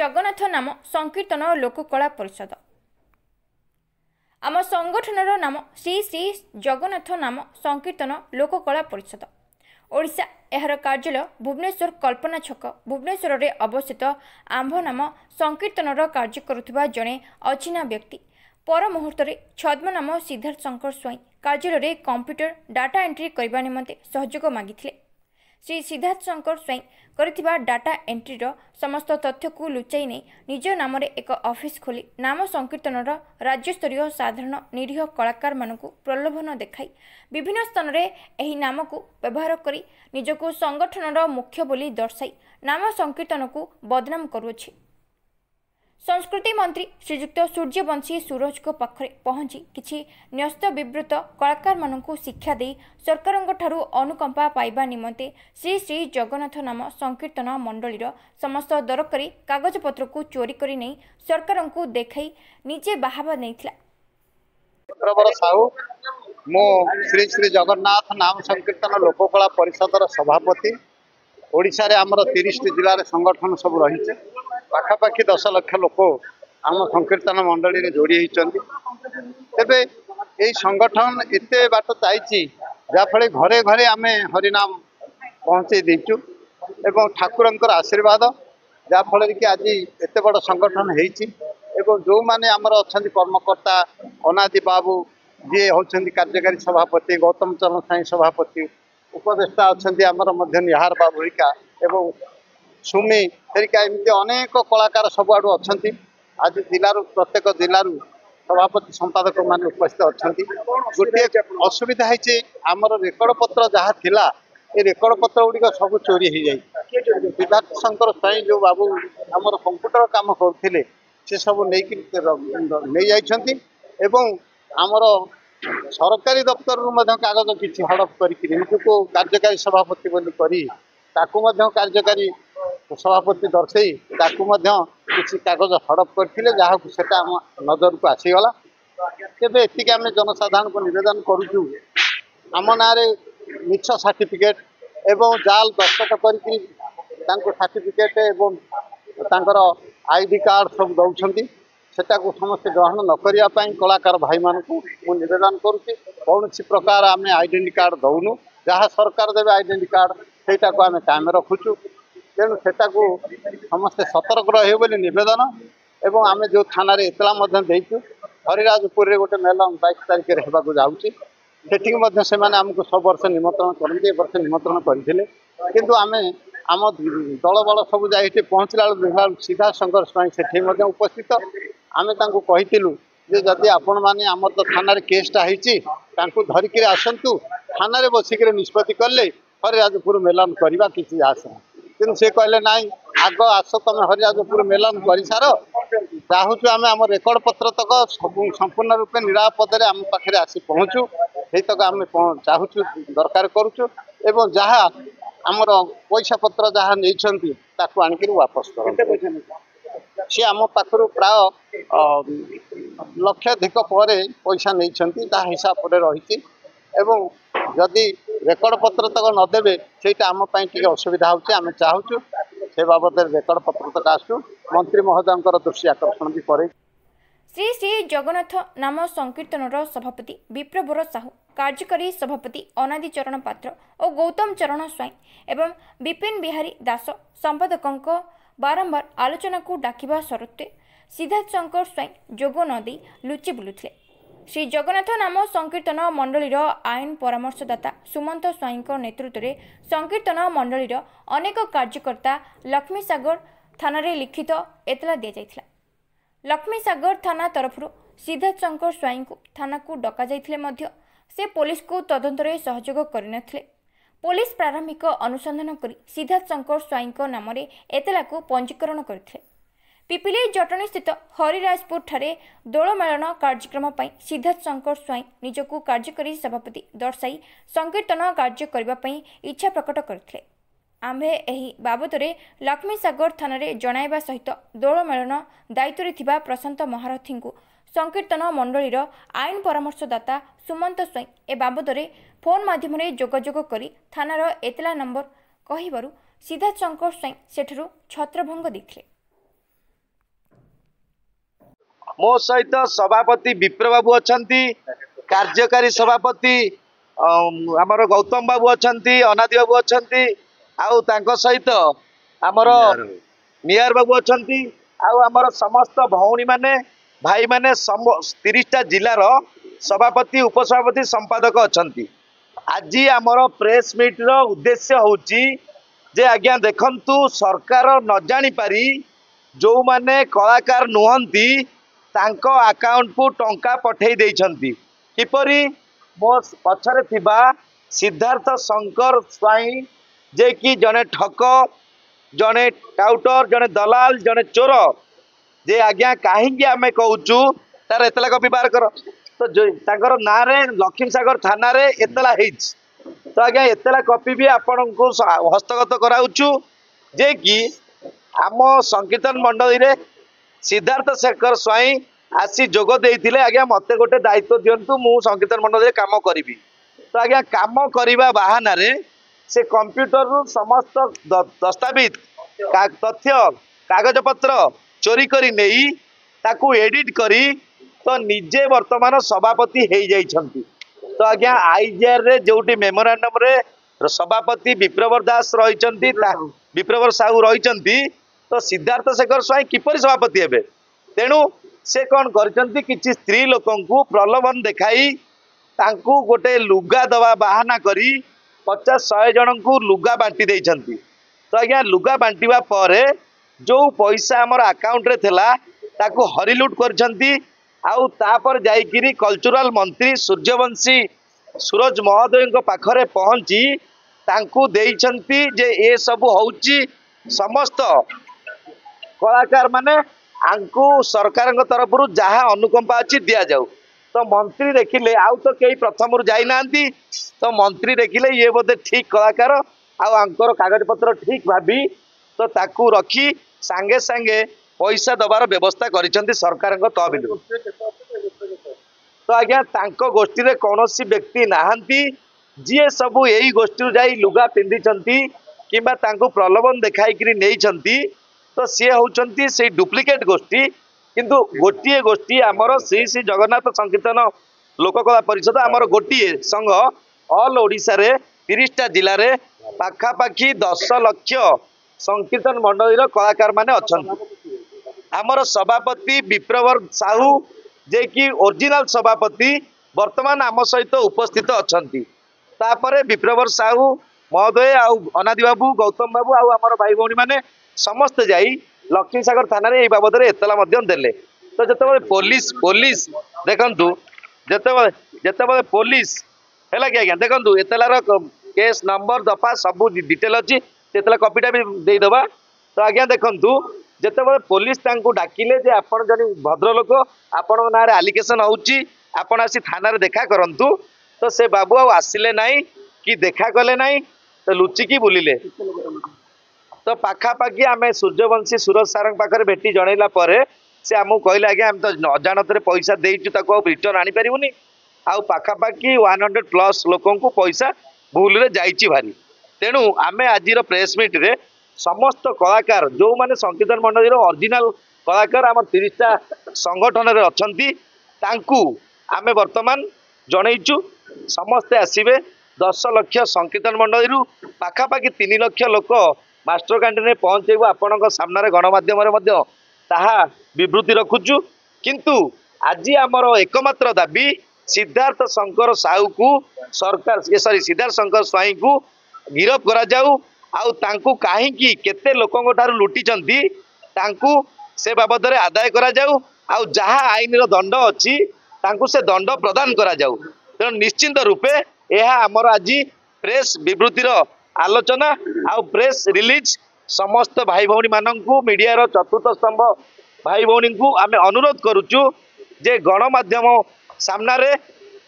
जगन्नाथ नाम संकीर्तन लोककला परिषद। आम संगठनर नाम श्री श्री जगन्नाथ नाम संकीर्तन लोककला परिषद। ओडिशा एहार कार्यालय भुवनेश्वर कल्पना छक भुवनेश्वर में अवस्थित आंभ नाम संकीर्तनर कार्य करुवा जड़े अचिन्हा व्यक्ति पर मुहूर्त छद्म नाम सिद्धार्थ शंकर स्वाई कार्यालय कंप्यूटर डाटा एंट्री करने निमंते सहयोग मागिथिले। श्री सिद्धार्थ शंकर स्वाई करथिबा डाटा एंट्रीर समस्त तथ्य को लुचाई नहीं निज नाम एक ऑफिस खोली नाम संकीर्तनर राज्यस्तरीय साधारण निरीह कलाकार मानकु प्रलोभन देखाई विभिन्न स्थान में एही नाम को व्यवहार करी निजको संगठनर मुख्य बोली दर्शाई नाम संकीर्तन को बदनाम करुछि। संस्कृति मंत्री श्रीजुक्त सूर्यवंशी सूरज को पाखरे पहुंची किछि न्यस्त विवृत कलाकार मानकु शिक्षा दे सरकारंक ठारू अनुकंपा पाइबा निमंते श्री श्री जगन्नाथ नाम संकीर्तन मंडलीर समस्त दरकारी कागजपत्र को चोरी करी नहीं सरकारंकु देखाई निजे बाहाबा नैथिला। साहू मो श्री श्री जगन्नाथ नाम संकीर्तन लोककला परिषदर सभापति। ओडिशा रे हमर 30 जिले में संगठन सब रही पाखापाखि 10 लाख लोक आम संकीर्तन मंडली में जोड़ी होते। यही संगठन एत बाट जाइए जहाँफल घरे घरे आम हरिनाम पहुँचे देचु एवं ठाकुरंकर आशीर्वाद जहाँफल कि आज एत बड़ संगठन हो जो मैंने आमर अच्छा कर्मकर्ता अनादि बाबू जी होती कार्यकारी सभापति गौतम चरण साई सभापति उपदेष्टा अच्छा आमर निहार बाबू हिका एवं सुमी हेरिका एमती अनेक कलाकार सबुआड़ अच्छा आज जिलूर प्रत्येक जिलूर सभापति संपादक मान उपस्थित अच्छा। गोटे असुविधा है आमर रेकर्ड पत्र जहाँ थिला ये रेकर्ड पत्र गुड़िक सब चोरी हो जाए। सिद्धार्थ शंकर स्वाई जो बाबू आमर कंप्यूटर काम करते से सब नहीं जाइछंती एवं आमर सरकारी दफ्तर कागज किसी हड़प करको कार्यकारी सभापति बोली करी कार्यकारी सभापति दर्शई किसी कागज हड़प करते जहाँ सेटा आम नजर को आसीगला। तेरे एतिक आम जनसाधारण को निवेदन करुचु आम ना मिछ सर्टिफिकेट एवं जाल दस्तखत कर सर्टिफिकेट एवं आईडी कार्ड सब दौरान सेटा को समस्त ग्रहण न करने कलाकार भाई मान को निवेदन करुच्ची कौन प्रकार आम आइडेंटी कार्ड दौनु जहाँ सरकार देवे आइडेंटी कार्ड सेटा को आम कायम रखुचु। तेणु सेटा को समस्ते सतर्क रहे निवेदन एवं आम जो थाना एतला देचु हरिराजपुर गोटे मेलन 22 तारिख होगा जाऊँगी से आमको सब वर्ष निमंत्रण करते वर्ष निमंत्रण करते किंतु आम आम दल बल सब जाए पहुँचला देखा सिद्धार्थ शंकर स्वाई से उपस्थित आम कहीलु जदि आपण मैंने आम तो थाना केसटा हो धरिकी आसतु थाना बसिक निष्पत्ति कले हरिराजपुर मेलन करवा किसी आस कि से कहले नाई आग आस तुम हरिराजपुर मेलन कर सार चाहूँ आम आम रेकर्ड पत्र तक संपूर्ण रूपे निरापद आम पाखे आसी पहुँचू ये तक आम चाहूँ दरकार करुचु एवं जहाँ आमर पैसा पत्र जहाँ नहीं आणिक वापस कर सी आम पाखर प्राय लक्षाधिक पर पैसा नहीं हिसाब से रही एवं जदि रेकर्ड पत्र तक नदेवे से आम असुविधा होम चाहूँ से बाबद रेकर्ड पत्र तक आसू मंत्री महोदय दृष्टि आकर्षण भी करे। श्री श्री जगन्नाथ नाम संकीर्तनर सभापति विप्रवर साहू कार्यकारी सभापति अनादि चरण पात्र और गौतम चरण स्वाई एवं विपिन बिहारी दास संपादकों बारंबार आलोचना को डाकिबा सत्वे सिद्धार्थ शंकर स्वाई जोग नदी लुचि बुलुथिले। श्री जगन्नाथ नाम संकीर्तन मंडलीर आईन परामर्शदाता सुमंत स्वाई नेतृत्व में संकीर्तन मंडलीर अनेक कार्यकर्ता लक्ष्मीसागर थाना लिखित एतला दि जाइथिला। लक्ष्मीसागर थाना तरफ सिद्धार्थ शंकर स्वाई को थाना को डका जाइथिले मध्य से पुलिस को तदंत सहयोग करनथिले। पुलिस प्रारंभिक अनुसंधान करी सिद्धार्थ शंकर स्वाई नाम एतला को पंजीकरण करथिले। पिपिली जटणी स्थित हरिराजपुर ठारे दोलमेलन कार्यक्रम पर सिद्धार्थ शंकर स्वाई निजको कार्यकारी सभापति दर्शाई संकीर्तन कार्य करने इच्छा प्रकट करथिले। आम्भे एही बाबदरे लक्ष्मीसागर थाना जणाइबा सहित दोलमेलन दायित्व थिबा प्रशांत महारथी को संकीर्तन मंडलीर आईन परामर्शदाता सुमंत स्वाई ए बाबदरे फोन माध्यम जोगाजोग करी थानार एतला नंबर कहिबारु सिद्धार्थ शंकर स्वाई सेठरू छत्रभंग देथिले। मो सहित सभापति विप्र बाबू अच्छा, कार्यकारी सभापति आमर गौतम बाबू अच्छा, अनादि बाबू अच्छा, आउ सहित आमर नियार बाबू अच्छा, आमर समस्त भौणी माने भाई माने 30टा जिलार सभापति उपसभापति संपादक अच्छा। आज आमर प्रेस मीट रो उद्देश्य होची जे आज्ञा देखंतु सरकार न जानी पारी जो माने कलाकार नुहंती तांको अकाउंट को टंका पठेई देइछंती किपरि मो पछरे थिबा सिद्धार्थ शंकर स्वाई जे कि जने ठक जने टाउटर जने दलाल जने चोर जे आज्ञा कहीं आम कहूँ तार एतला कपि बार कर तो ना रे लक्ष्मी सागर थाना रे एतला हेइछ तो आज्ञा एतला कपि भी आपण को हस्तगत कराउछु जे कि आम संकीर्तन मंडली रे सिद्धार्थ शेखर स्वाई आसी जोग देइथिले आज्ञा मते गोटे दायित्व दियंतु मु संकीर्तन मंडली रे काम करिवि तो आज्ञा काम करिबा बहाना रे से कंप्यूटर रु समस्त दस्तावेज तथ्य कागज पत्र चोरी करी नेई ताकू एडिट करी तो निजे वर्तमान सभापति हो जाइछंती तो आज्ञा आईजीआर रे जोटी मेमोरांडम रे सभापति विप्रवर दास रहिछंती विप्रवर साहू रहिछंती तो सिद्धार्थ शेखर स्वाई किपरि सभापति हेबे तेणु से कौन करछंती किछि स्त्री लोकंकु प्रलोभन देखाई तांकु गोटे लुगा दवा बहाना करी 50-100 जनंकु लुगा बांटी देइछंती तो आज्ञा लुगा बांटीबा परे जो पैसा हमर अकाउंट रे थिला ताकू हरिलुट करछंती आउ तापर जाइकिरी कल्चरल मंत्री सूर्यवंशी सूरज महोदय पाखरे पहुंची तांकू देइछंती जे ए सब होउची समस्त कलाकार माने आंकू सरकार तरफ जहाँ अनुकंपा अच्छी दिया जाऊ तो मंत्री देखिले आउ तो कई प्रथम जाई नांती तो मंत्री देखिले ये बोधे ठीक कलाकार आंकर कागज पत्र ठीक भाभी तो ताकू रखी सांगे सांगे पैसा दबार व्यवस्था करिसेंती सरकार तहबिल तो आज्ञा तांको गोष्ठी रे कौनसी व्यक्ति नाहंती जी सबू यही गोष्ठी जाई लुगा पिंधिचंती किंबा तांको प्रलोभन देखाई करी नेइचंती तो सी होउचंती से डुप्लिकेट गोष्ठी किंतु गोटिए गोष्ठी आमर श्री श्री जगन्नाथ संकीर्तन लोककला परिषद आमर गोटिए संघ ऑल ओडिशा रे 30टा जिला रे पाखापाखी 10 लाख संकीर्तन मंडली कलाकार माने अछंती आमर सभापति विप्रवर साहू जे कि ओरिजिनल सभापति वर्तमान आम सहित उपस्थित अछंती तापरे विप्रवर साहू महोदय आउ अनादि बाबू गौतम बाबू आउ आमर भाई भौणी माने समस्त जाई लक्ष्मी सागर थाना रे ए बाबद रे एतला मध्यम देले तो जतबे पुलिस देखंतु जतबे पुलिस हैला कि आज्ञा देखंतु एतलार केस नंबर दफा सब डिटेल अछि तेतला कॉपीटा भी दे दबा तो आज्ञा देखंतु जेतेबेले पुलिस तांको डाकिले जे आपण जनी भद्रलोक आपण नारे एलिगेशन होउची आपण आसी थाना रे देखा करंतु तो से बाबू आसिले नाही कि देखा कले नाही तो लुचि की बुलिले तो पाखापाखि आम सूर्यवंशी सूरज सारंग पाखे भेटी जनइला से आमको कहले आज्ञा आम तो अजाणत पैसा देचु रिटर्न आनी पारिबुनी आउ पाखापाखि 100+ लोकों को पैसा भूल रे जाइची भारी तेणु आम आज प्रेस मीट रे समस्त कलाकार जो माने संकीर्तन मंडली ओरिजिनल कलाकार आम 30टा संगठन रे अछंती तांकू आमे वर्तमान जनइचु समस्ते आसीबे 10 लाख संकीर्तन मंडली पाखापाखि 3 लाख लोक मास्टर कैंटीन में पहुंचेबू आपण सामने गणमाध्यम ताहा विवृत्ति रखुचु किंतु आज आमर एकमात्र दाबी सिद्धार्थ शंकर साहू को सरकार सिद्धार्थ शंकर स्वाई को गिरफ करा जाऊ आउ तांकू काहींकी केते लोकंक ठारू लुटिचंती तांकू से बाबद रे आदाय करा जाऊ आउ जहा आईन रो दंड अछि तांकू से दंड प्रदान करा जाऊ तेणु निश्चिंत रूपे यह आमर आज प्रेस विवृत्तिर आलोचना आउ प्रेस रिलीज समस्त भाई भौणी माननकू मीडिया रो चतुर्थ स्तंभ भाई भौणी को आमे अनुरोध करूचु जे गणमाध्यम सामना रे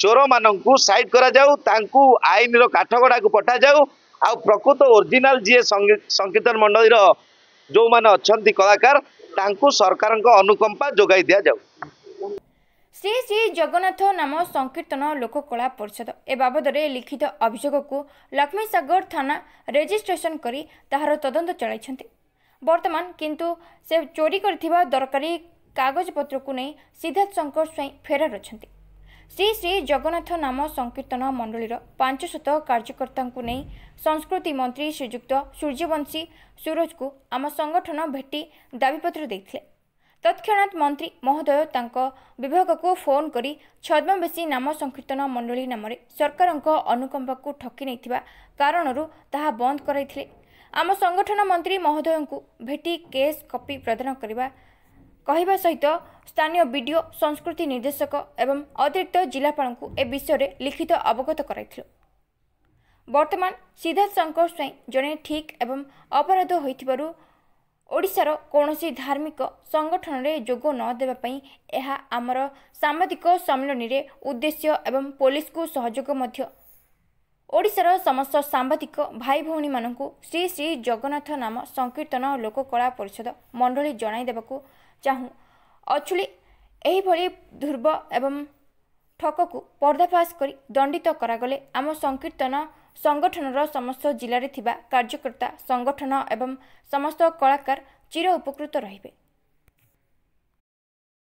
चोर माननकू साइड करा जाऊ तांकू आईन रो काठगड़ा को पठा जाऊ आउ प्रकृत ओरिजिनल जी संकीर्तन मंडली जो माने अछंती कलाकार तांकू सरकार अनुकंपा जोगाई दिया जाऊ। श्री श्री जगन्नाथ नाम संकीर्तन लोककला परिषद ए बाबद लिखित अभियोग को लक्ष्मी सागर थाना रेजिस्ट्रेशन करी ताहार तदंत चलाइछन्ति। वर्तमान किंतु से चोरी करथिबा दरकारी कागजपत्र को नहीं सिद्धार्थ शंकर स्वाई फेरार अच्छा। श्री श्री जगन्नाथ नाम संकीर्तन मंडलीर 500 कार्यकर्ता को नहीं संस्कृति मंत्री श्रीजुक्त सूर्यवंशी सूरज को आम संगठन भेटी दाबीपत्र देते। तत्क्षणात् मंत्री महोदय विभाग को फोन करी छद्मवेशी नाम संकीर्तन मंडली नाम सरकार अनुकंपा को ठकी नहीं कारण ताहा बंद कराइथिले। आम संगठन मंत्री महोदय को भेटी केस कॉपी प्रदान कहवा सहित स्थानीय बीडीओ संस्कृति निर्देशक एवं अतिरिक्त जिलापाल को ए विषय लिखित अवगत कराइथिलु। वर्तमान सिद्धार्थ शंकर स्वाई जड़े ठीक एवं अपराध होइथिबारु ओडिशार कौनसी धार्मिक संगठन रे जोग न देवाई यह आमर सांबादिक सम्मेलन रे उद्देश्य एवं पुलिस को सहयोग मध्य ओडिशार समस्त सांबादिक भाई भौणी मानकु श्री श्री जगन्नाथ नाम संकीर्तन लोककला परिषद मंडली जणाई देबाकू चाहूँ। अचुली एही भली ध्रुव एवं ठक को पर्दाफाश कर दंडित करागले आम संकीर्तन संगठनर समस्त जिले में कार्यकर्ता संगठन एवं समस्त कलाकार चिर उपकृत रहिबे।